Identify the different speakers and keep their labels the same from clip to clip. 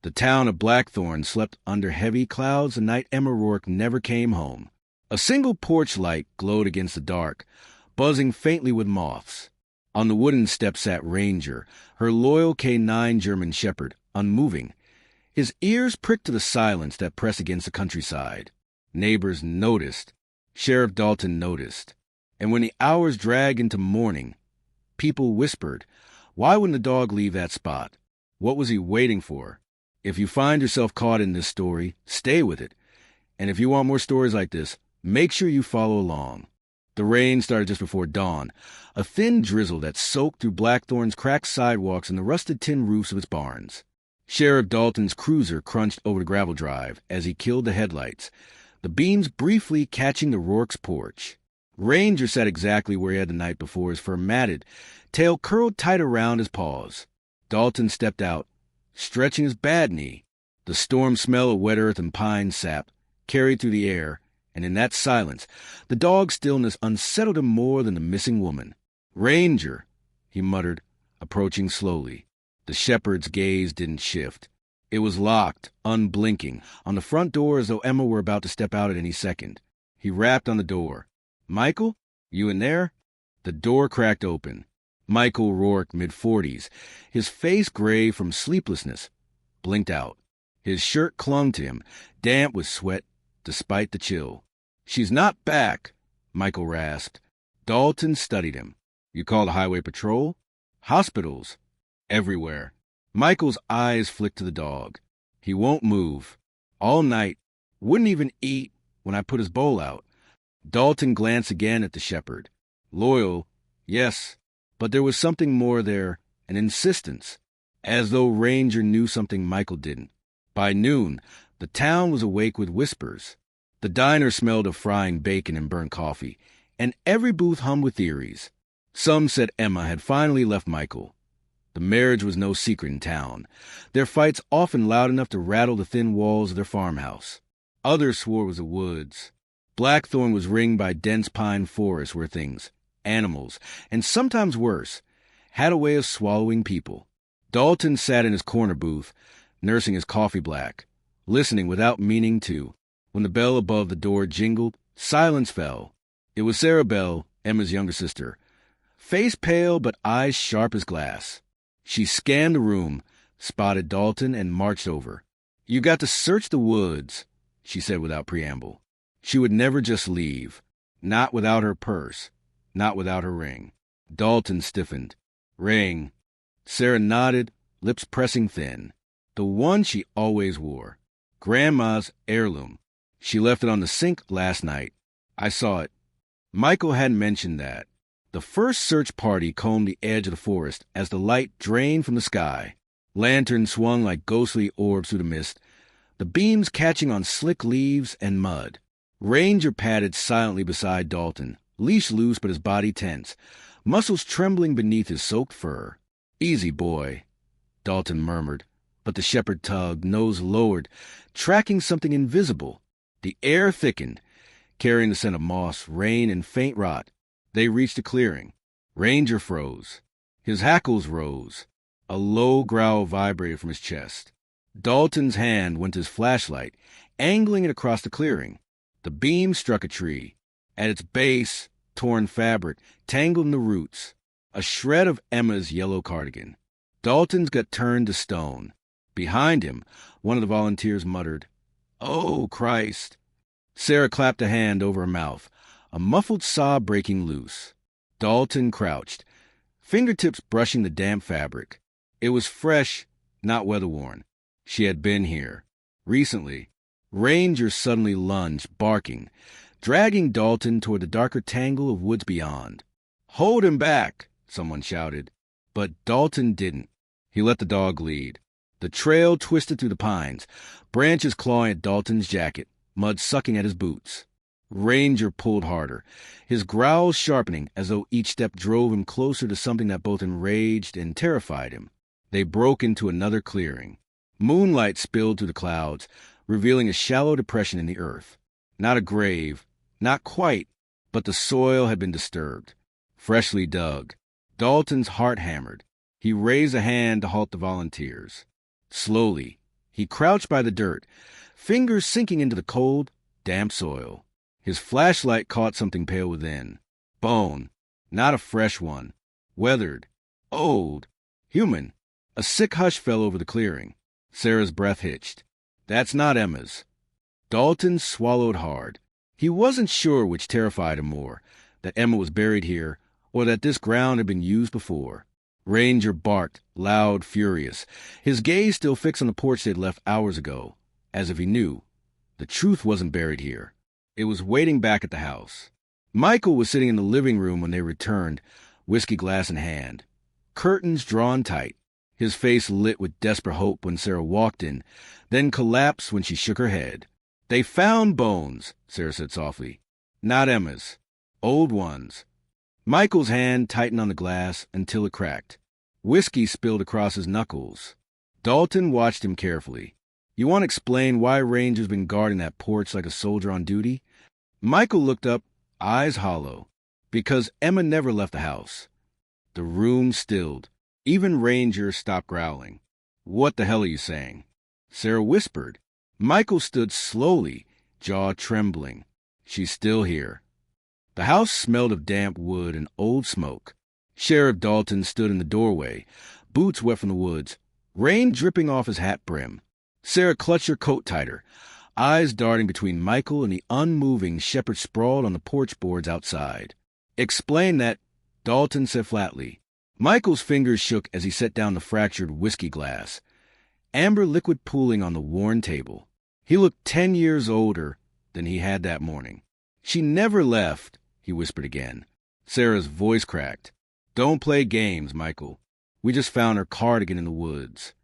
Speaker 1: The town of Blackthorn slept under heavy clouds the night Emma Rourke never came home. A single porch light glowed against the dark, buzzing faintly with moths. On the wooden step sat Ranger, her loyal K9 German shepherd, unmoving, his ears pricked to the silence that pressed against the countryside. Neighbors noticed. Sheriff Dalton noticed. And when the hours dragged into morning, people whispered, why wouldn't the dog leave that spot? What was he waiting for? If you find yourself caught in this story, stay with it. And if you want more stories like this, make sure you follow along. The rain started just before dawn, a thin drizzle that soaked through Blackthorn's cracked sidewalks and the rusted tin roofs of its barns. Sheriff Dalton's cruiser crunched over the gravel drive as he killed the headlights, the beams briefly catching the Rourke's porch. Ranger sat exactly where he had the night before, his fur matted, tail curled tight around his paws. Dalton stepped out, stretching his bad knee. The storm smell of wet earth and pine sap carried through the air, and in that silence, the dog's stillness unsettled him more than the missing woman. Ranger, he muttered, approaching slowly. The shepherd's gaze didn't shift. It was locked, unblinking, on the front door as though Emma were about to step out at any second. He rapped on the door. Michael? You in there? The door cracked open. Michael Rourke, mid-40s, his face gray from sleeplessness, blinked out. His shirt clung to him, damp with sweat, despite the chill. She's not back, Michael rasped. Dalton studied him. You call the highway patrol? Hospitals. Everywhere. Michael's eyes flicked to the dog. He won't move. All night. Wouldn't even eat when I put his bowl out. Dalton glanced again at the shepherd. Loyal, yes, but there was something more there, an insistence, as though Ranger knew something Michael didn't. By noon, the town was awake with whispers. The diner smelled of frying bacon and burnt coffee, and every booth hummed with theories. Some said Emma had finally left Michael. The marriage was no secret in town, their fights often loud enough to rattle the thin walls of their farmhouse. Others swore it was the woods. Blackthorn was ringed by dense pine forests where things, animals, and sometimes worse, had a way of swallowing people. Dalton sat in his corner booth, nursing his coffee black, listening without meaning to. When the bell above the door jingled, silence fell. It was Sarah Bell, Emma's younger sister, face pale but eyes sharp as glass. She scanned the room, spotted Dalton, and marched over. You got to search the woods, she said without preamble. She would never just leave, not without her purse, not without her ring. Dalton stiffened. Ring. Sarah nodded, lips pressing thin. The one she always wore. Grandma's heirloom. She left it on the sink last night. I saw it. Michael hadn't mentioned that. The first search party combed the edge of the forest as the light drained from the sky. Lanterns swung like ghostly orbs through the mist, the beams catching on slick leaves and mud. Ranger padded silently beside Dalton, leash loose but his body tense, muscles trembling beneath his soaked fur. Easy, boy, Dalton murmured, but the shepherd tugged, nose lowered, tracking something invisible. The air thickened, carrying the scent of moss, rain, and faint rot. They reached a clearing. Ranger froze. His hackles rose. A low growl vibrated from his chest. Dalton's hand went to his flashlight, angling it across the clearing. The beam struck a tree. At its base, torn fabric, tangled in the roots. A shred of Emma's yellow cardigan. Dalton's got turned to stone. Behind him, one of the volunteers muttered, "Oh, Christ." Sarah clapped a hand over her mouth, a muffled sob breaking loose. Dalton crouched, fingertips brushing the damp fabric. It was fresh, not weather-worn. She had been here. Recently. Ranger suddenly lunged, barking, dragging Dalton toward the darker tangle of woods beyond. "Hold him back," someone shouted. But Dalton didn't. He let the dog lead. The trail twisted through the pines, branches clawing at Dalton's jacket, mud sucking at his boots. Ranger pulled harder, his growls sharpening as though each step drove him closer to something that both enraged and terrified him. They broke into another clearing. Moonlight spilled through the clouds, revealing a shallow depression in the earth. Not a grave, not quite, but the soil had been disturbed. Freshly dug. Dalton's heart hammered. He raised a hand to halt the volunteers. Slowly, He crouched by the dirt, fingers sinking into the cold, damp soil. His flashlight caught something pale within. Bone. Not a fresh one. Weathered. Old. Human. A sick hush fell over the clearing. Sarah's breath hitched. That's not Emma's. Dalton swallowed hard. He wasn't sure which terrified him more, that Emma was buried here, or that this ground had been used before. Ranger barked, loud, furious, his gaze still fixed on the porch they'd left hours ago, as if he knew. The truth wasn't buried here. It was waiting back at the house. Michael was sitting in the living room when they returned, whiskey glass in hand. Curtains drawn tight. His face lit with desperate hope when Sarah walked in, then collapsed when she shook her head. They found bones, Sarah said softly. Not Emma's. Old ones. Michael's hand tightened on the glass until it cracked. Whiskey spilled across his knuckles. Dalton watched him carefully. You want to explain why Ranger's been guarding that porch like a soldier on duty? Michael looked up, eyes hollow. Because Emma never left the house. The room stilled. Even Ranger stopped growling. What the hell are you saying? Sarah whispered. Michael stood slowly, jaw trembling. She's still here. The house smelled of damp wood and old smoke. Sheriff Dalton stood in the doorway, boots wet from the woods, rain dripping off his hat brim. Sarah clutched her coat tighter, eyes darting between Michael and the unmoving shepherd sprawled on the porch boards outside. Explain that, Dalton said flatly. Michael's fingers shook as he set down the fractured whiskey glass, amber liquid pooling on the worn table. He looked 10 years older than he had that morning. She never left, he whispered again. Sarah's voice cracked. Don't play games, Michael. We just found her cardigan in the woods.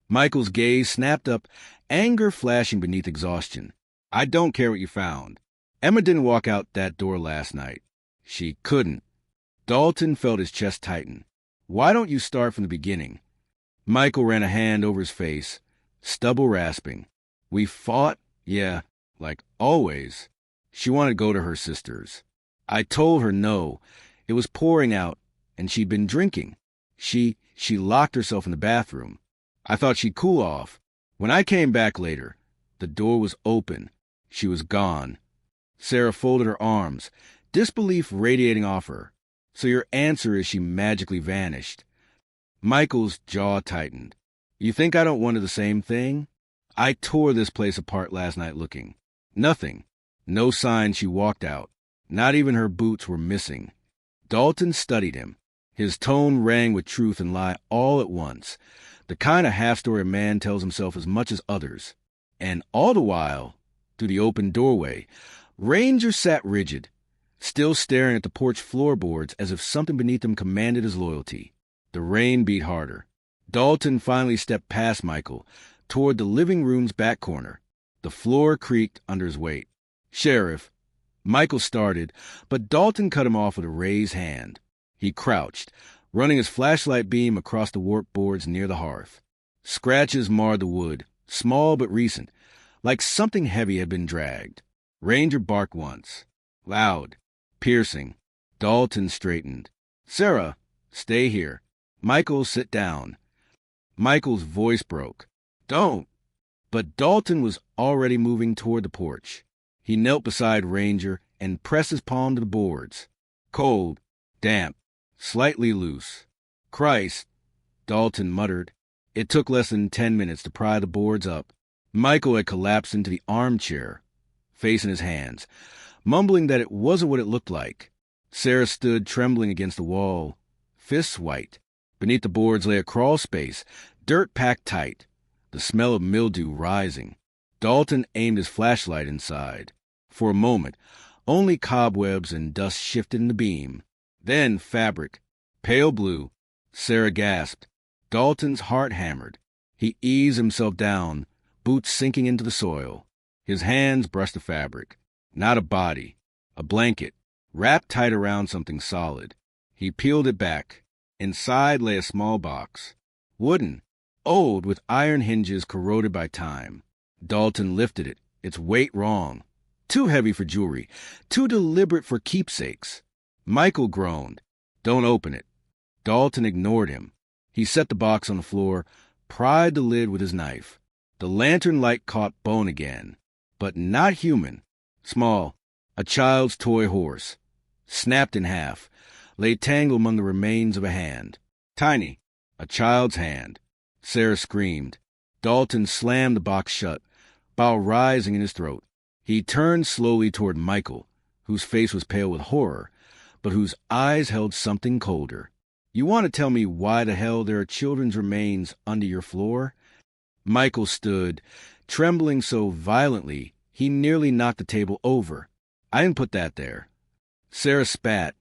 Speaker 1: Michael's gaze snapped up, anger flashing beneath exhaustion. I don't care what you found. Emma didn't walk out that door last night. She couldn't. Dalton felt his chest tighten. Why don't you start from the beginning? Michael ran a hand over his face, stubble rasping. We fought? Yeah, like always. She wanted to go to her sister's. I told her no. It was pouring out, and she'd been drinking. She locked herself in the bathroom. I thought she'd cool off. When I came back later, the door was open. She was gone. Sarah folded her arms, disbelief radiating off her. So your answer is she magically vanished. Michael's jaw tightened. You think I don't wonder the same thing? I tore this place apart last night looking. Nothing. No sign she walked out. Not even her boots were missing. Dalton studied him. His tone rang with truth and lie all at once. The kind of half-story a man tells himself as much as others. And all the while, through the open doorway, Ranger sat rigid, still staring at the porch floorboards as if something beneath him commanded his loyalty. The rain beat harder. Dalton finally stepped past Michael, toward the living room's back corner. The floor creaked under his weight. Sheriff, Michael started, but Dalton cut him off with a raised hand. He crouched, running his flashlight beam across the warped boards near the hearth. Scratches marred the wood, small but recent, like something heavy had been dragged. Ranger barked once. Loud, piercing. Dalton straightened. Sarah, stay here. Michael, sit down. Michael's voice broke. Don't. But Dalton was already moving toward the porch. He knelt beside Ranger and pressed his palm to the boards. Cold, damp, slightly loose. Christ, Dalton muttered. It took less than 10 minutes to pry the boards up. Michael had collapsed into the armchair, face in his hands, mumbling that it wasn't what it looked like. Sarah stood trembling against the wall, fists white. Beneath the boards lay a crawl space, dirt packed tight, the smell of mildew rising. Dalton aimed his flashlight inside. For a moment, only cobwebs and dust shifted in the beam. Then fabric, pale blue. Sarah gasped. Dalton's heart hammered. He eased himself down, boots sinking into the soil. His hands brushed the fabric. Not a body, a blanket, wrapped tight around something solid. He peeled it back. Inside lay a small box. Wooden, old, with iron hinges corroded by time. Dalton lifted it, its weight wrong. Too heavy for jewelry, too deliberate for keepsakes. Michael groaned. Don't open it. Dalton ignored him. He set the box on the floor, pried the lid with his knife. The lantern light caught bone again, but not human. Small, a child's toy horse, snapped in half, lay tangled among the remains of a hand. Tiny, a child's hand. Sarah screamed. Dalton slammed the box shut, bile rising in his throat. He turned slowly toward Michael, whose face was pale with horror, but whose eyes held something colder. You want to tell me why the hell there are children's remains under your floor? Michael stood, trembling so violently he nearly knocked the table over. I didn't put that there. Sarah spat,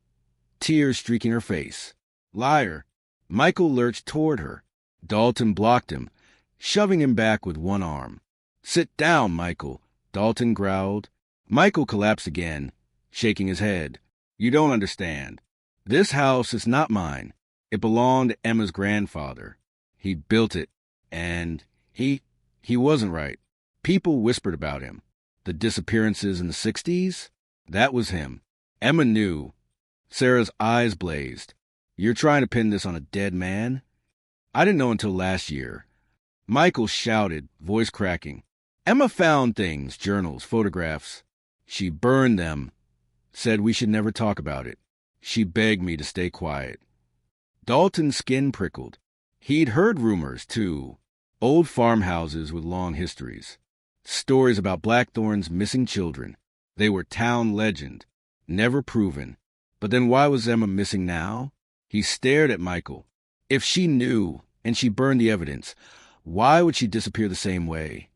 Speaker 1: tears streaking her face. Liar. Michael lurched toward her. Dalton blocked him, shoving him back with one arm. Sit down, Michael, Dalton growled. Michael collapsed again, shaking his head. You don't understand. This house is not mine. It belonged to Emma's grandfather. He built it, and he wasn't right. People whispered about him. The disappearances in the 60s? That was him. Emma knew. Sarah's eyes blazed. You're trying to pin this on a dead man? I didn't know until last year. Michael shouted, voice cracking. Emma found things, journals, photographs. She burned them, said we should never talk about it. She begged me to stay quiet. Dalton's skin prickled. He'd heard rumors, too. Old farmhouses with long histories. Stories about Blackthorn's missing children. They were town legend, never proven. But then why was Emma missing now? He stared at Michael. If she knew, and she burned the evidence, why would she disappear the same way?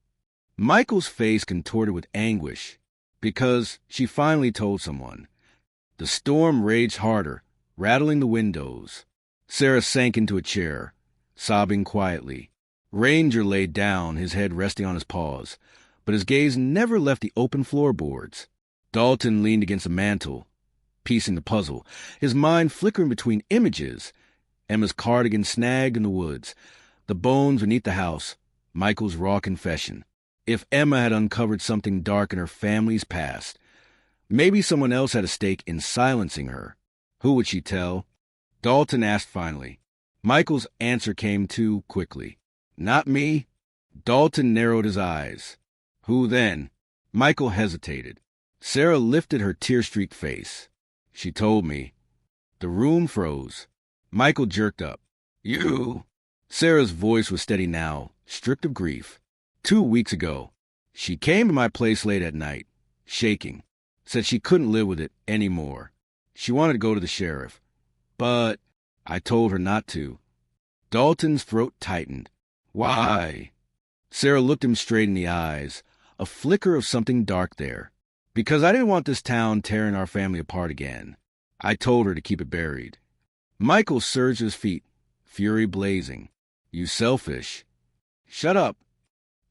Speaker 1: Michael's face contorted with anguish, because she finally told someone. The storm raged harder, rattling the windows. Sarah sank into a chair, sobbing quietly. Ranger laid down, his head resting on his paws, but his gaze never left the open floorboards. Dalton leaned against the mantel, piecing the puzzle, his mind flickering between images. Emma's cardigan snagged in the woods, the bones beneath the house, Michael's raw confession. If Emma had uncovered something dark in her family's past, maybe someone else had a stake in silencing her. Who would she tell? Dalton asked finally. Michael's answer came too quickly. Not me. Dalton narrowed his eyes. Who then? Michael hesitated. Sarah lifted her tear-streaked face. She told me. The room froze. Michael jerked up. You! Sarah's voice was steady now, stripped of grief. 2 weeks ago, she came to my place late at night, shaking. Said she couldn't live with it anymore. She wanted to go to the sheriff. But I told her not to. Dalton's throat tightened. Why? Sarah looked him straight in the eyes, a flicker of something dark there. Because I didn't want this town tearing our family apart again. I told her to keep it buried. Michael surged to his feet, fury blazing. You selfish. Shut up.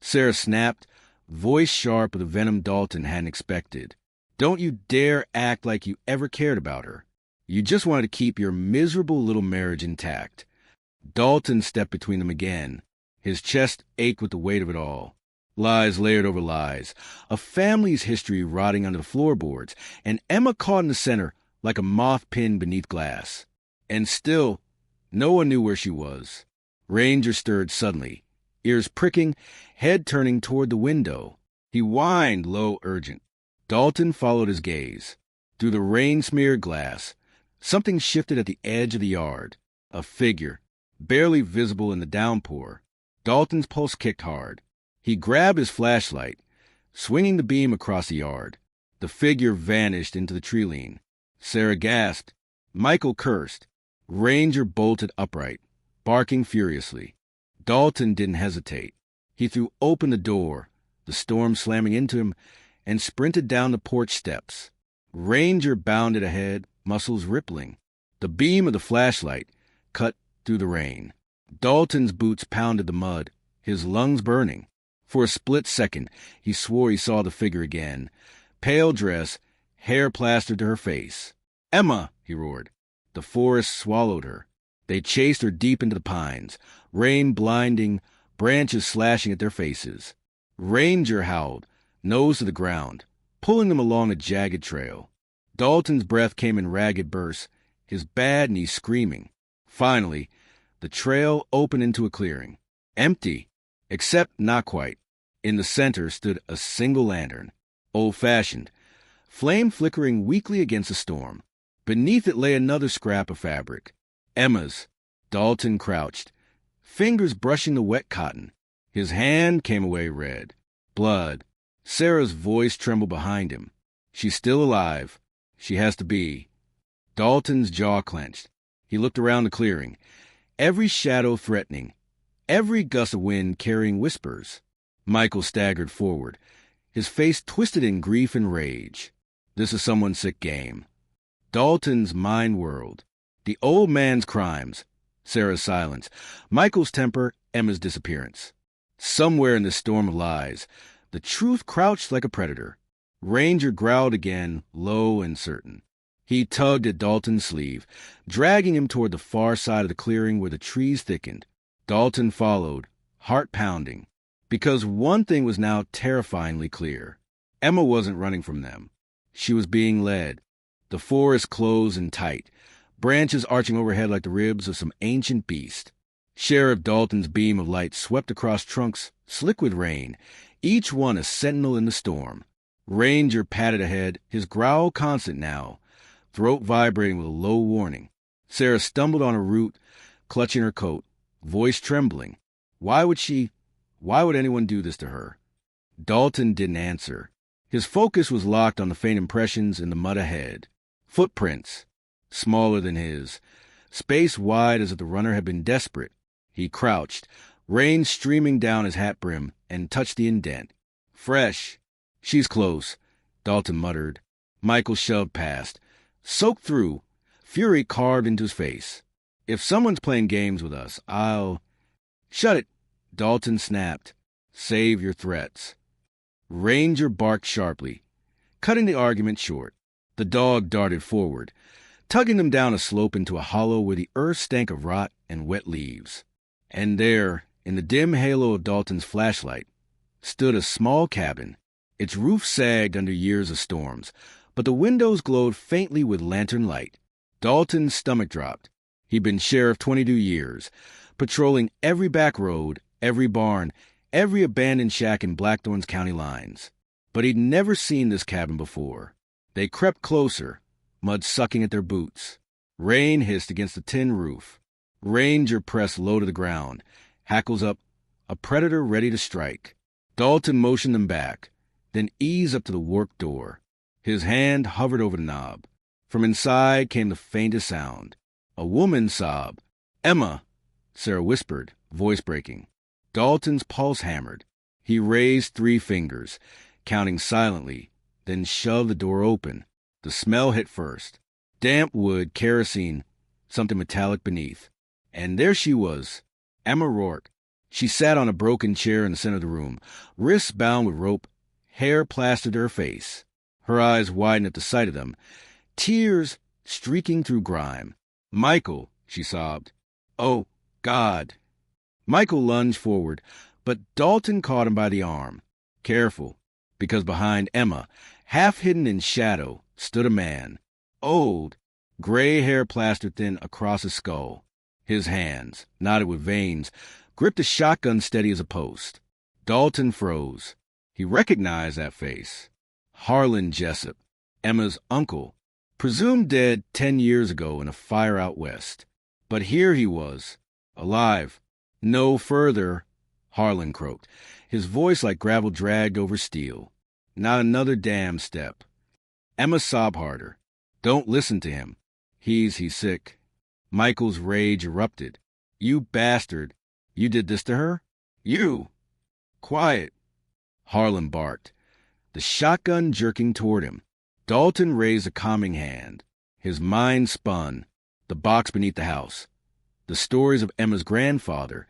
Speaker 1: Sarah snapped, voice sharp with a venom Dalton hadn't expected. Don't you dare act like you ever cared about her. You just wanted to keep your miserable little marriage intact. Dalton stepped between them again. His chest ached with the weight of it all. Lies layered over lies, a family's history rotting under the floorboards, and Emma caught in the center like a moth pinned beneath glass. And still, no one knew where she was. Ranger stirred suddenly, ears pricking, head turning toward the window. He whined low, urgent. Dalton followed his gaze. Through the rain-smeared glass, something shifted at the edge of the yard. A figure, barely visible in the downpour. Dalton's pulse kicked hard. He grabbed his flashlight, swinging the beam across the yard. The figure vanished into the tree-line. Sarah gasped. Michael cursed. Ranger bolted upright, barking furiously. Dalton didn't hesitate. He threw open the door, the storm slamming into him, and sprinted down the porch steps. Ranger bounded ahead, muscles rippling. The beam of the flashlight cut through the rain. Dalton's boots pounded the mud, his lungs burning. For a split second, he swore he saw the figure again. Pale dress, hair plastered to her face. Emma, he roared. The forest swallowed her. They chased her deep into the pines, rain blinding, branches slashing at their faces. Ranger howled, nose to the ground, pulling them along a jagged trail. Dalton's breath came in ragged bursts, his bad knee screaming. Finally, the trail opened into a clearing. Empty. Except not quite. In the center stood a single lantern, old-fashioned, flame flickering weakly against the storm. Beneath it lay another scrap of fabric. Emma's. Dalton crouched, fingers brushing the wet cotton. His hand came away red. Blood. Sarah's voice trembled behind him. She's still alive. She has to be. Dalton's jaw clenched. He looked around the clearing. Every shadow threatening. Every gust of wind carrying whispers. Michael staggered forward, his face twisted in grief and rage. This is someone's sick game. Dalton's mind whirled. The old man's crimes. Sarah's silence. Michael's temper. Emma's disappearance. Somewhere in this storm of lies, the truth crouched like a predator. Ranger growled again, low and certain. He tugged at Dalton's sleeve, dragging him toward the far side of the clearing where the trees thickened. Dalton followed, heart pounding, because one thing was now terrifyingly clear. Emma wasn't running from them. She was being led. The forest closed and tight, branches arching overhead like the ribs of some ancient beast. Sheriff Dalton's beam of light swept across trunks, slick with rain, each one a sentinel in the storm. Ranger padded ahead, his growl constant now, throat vibrating with a low warning. Sarah stumbled on a root, clutching her coat, voice trembling. Why would anyone do this to her? Dalton didn't answer. His focus was locked on the faint impressions in the mud ahead. Footprints, smaller than his, space wide as if the runner had been desperate. He crouched, rain streaming down his hat brim, and touched the indent. Fresh. She's close, Dalton muttered. Michael shoved past, soaked through, fury carved into his face. If someone's playing games with us, I'll... Shut it, Dalton snapped. Save your threats. Ranger barked sharply, cutting the argument short. The dog darted forward, tugging them down a slope into a hollow where the earth stank of rot and wet leaves. And there, in the dim halo of Dalton's flashlight, stood a small cabin. Its roof sagged under years of storms, but the windows glowed faintly with lantern light. Dalton's stomach dropped. He'd been sheriff 22 years, patrolling every back road, every barn, every abandoned shack in Blackthorn's county lines. But he'd never seen this cabin before. They crept closer, mud sucking at their boots. Rain hissed against the tin roof. Ranger pressed low to the ground, hackles up, a predator ready to strike. Dalton motioned them back, then eased up to the warped door. His hand hovered over the knob. From inside came the faintest sound. A woman's sob. "Emma," Sarah whispered, voice breaking. Dalton's pulse hammered. He raised 3 fingers, counting silently, then shoved the door open. The smell hit first. Damp wood, kerosene, something metallic beneath. And there she was, Emma Rourke. She sat on a broken chair in the center of the room, wrists bound with rope, hair plastered to her face. Her eyes widened at the sight of them, tears streaking through grime. "Michael," she sobbed. "Oh, God." Michael lunged forward, but Dalton caught him by the arm. Careful, because behind Emma, half hidden in shadow, stood a man. Old, gray hair plastered thin across his skull. His hands, knotted with veins, gripped a shotgun steady as a post. Dalton froze. He recognized that face. Harlan Jessup, Emma's uncle, presumed dead 10 years ago in a fire out west. But here he was, alive. "No further," Harlan croaked, his voice like gravel dragged over steel. "Not another damn step." Emma sobbed harder. "Don't listen to him. He's sick." Michael's rage erupted. "You bastard. You did this to her? You!" "Quiet," Harlan barked, the shotgun jerking toward him. Dalton raised a calming hand. His mind spun. The box beneath the house. The stories of Emma's grandfather.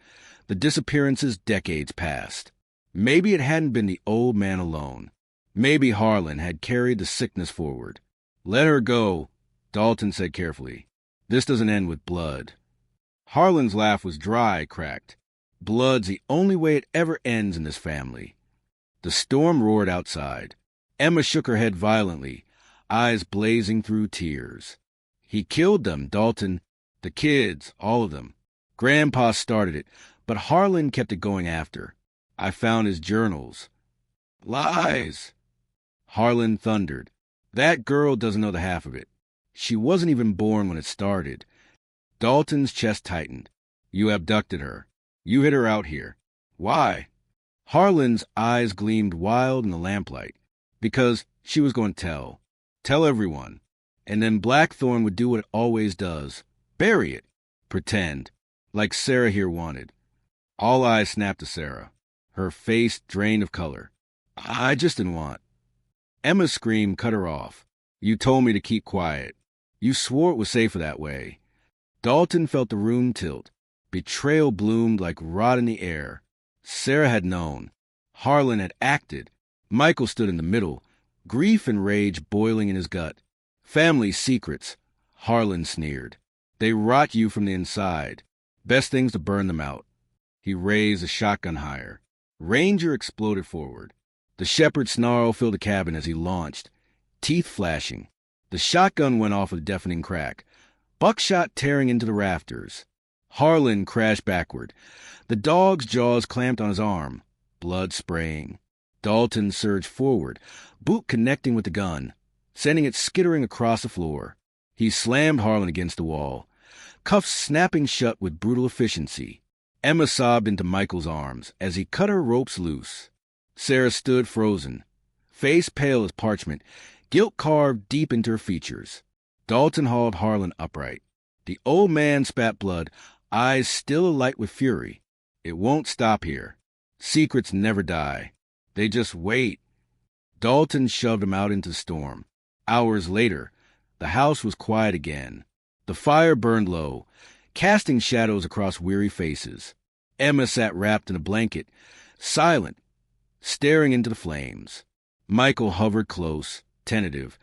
Speaker 1: The disappearances decades past. Maybe it hadn't been the old man alone. Maybe Harlan had carried the sickness forward. "Let her go," Dalton said carefully. "This doesn't end with blood." Harlan's laugh was dry, cracked. "Blood's the only way it ever ends in this family." The storm roared outside. Emma shook her head violently, eyes blazing through tears. "He killed them, Dalton. The kids, all of them. Grandpa started it, but Harlan kept it going after. I found his journals. Lies! Harlan thundered. That girl doesn't know the half of it. She wasn't even born when it started. Dalton's chest tightened. You abducted her. You hid her out here. Why? Harlan's eyes gleamed wild in the lamplight. Because she was going to tell. Tell everyone. And then Blackthorn would do what it always does. Bury it. Pretend. Like Sarah here wanted. All eyes snapped to Sarah. Her face drained of color. I just didn't want. Emma's scream cut her off. You told me to keep quiet. You swore it was safer that way. Dalton felt the room tilt. Betrayal bloomed like rot in the air. Sarah had known. Harlan had acted. Michael stood in the middle, grief and rage boiling in his gut. Family secrets, Harlan sneered. They rot you from the inside. Best thing's to burn them out. He raised the shotgun higher. Ranger exploded forward. The shepherd snarl filled the cabin as he launched, teeth flashing. The shotgun went off with a deafening crack, buckshot tearing into the rafters. Harlan crashed backward. The dog's jaws clamped on his arm, blood spraying. Dalton surged forward, boot connecting with the gun, sending it skittering across the floor. He slammed Harlan against the wall, cuffs snapping shut with brutal efficiency. Emma sobbed into Michael's arms as he cut her ropes loose. Sarah stood frozen, face pale as parchment, guilt carved deep into her features. Dalton hauled Harlan upright. The old man spat blood, eyes still alight with fury. It won't stop here. Secrets never die. They just wait. Dalton shoved him out into the storm. Hours later, the house was quiet again. The fire burned low, casting shadows across weary faces. Emma sat wrapped in a blanket, silent, staring into the flames. Michael hovered close, tentative,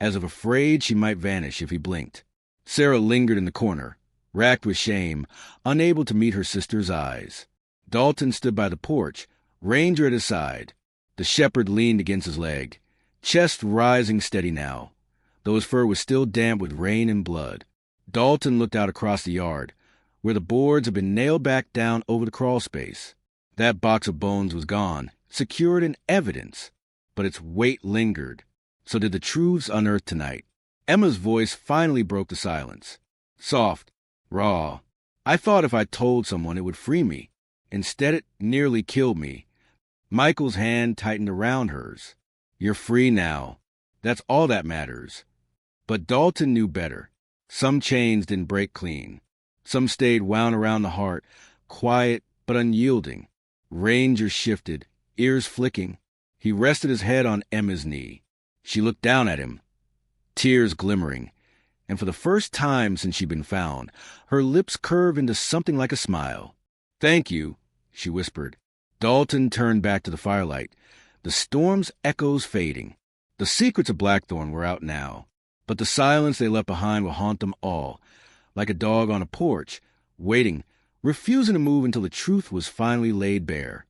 Speaker 1: as if afraid she might vanish if he blinked. Sarah lingered in the corner, racked with shame, unable to meet her sister's eyes. Dalton stood by the porch, Ranger at his side. The shepherd leaned against his leg, chest rising steady now, though his fur was still damp with rain and blood. Dalton looked out across the yard, where the boards had been nailed back down over the crawl space. That box of bones was gone, secured in evidence, but its weight lingered. So did the truths unearthed tonight. Emma's voice finally broke the silence. Soft, raw. I thought if I told someone it would free me. Instead, it nearly killed me. Michael's hand tightened around hers. You're free now. That's all that matters. But Dalton knew better. Some chains didn't break clean. Some stayed wound around the heart, quiet but unyielding. Ranger shifted, ears flicking. He rested his head on Emma's knee. She looked down at him, tears glimmering, and for the first time since she'd been found, her lips curved into something like a smile. Thank you, she whispered. Dalton turned back to the firelight, the storm's echoes fading. The secrets of Blackthorn were out now, but the silence they left behind will haunt them all, like a dog on a porch, waiting, refusing to move until the truth was finally laid bare.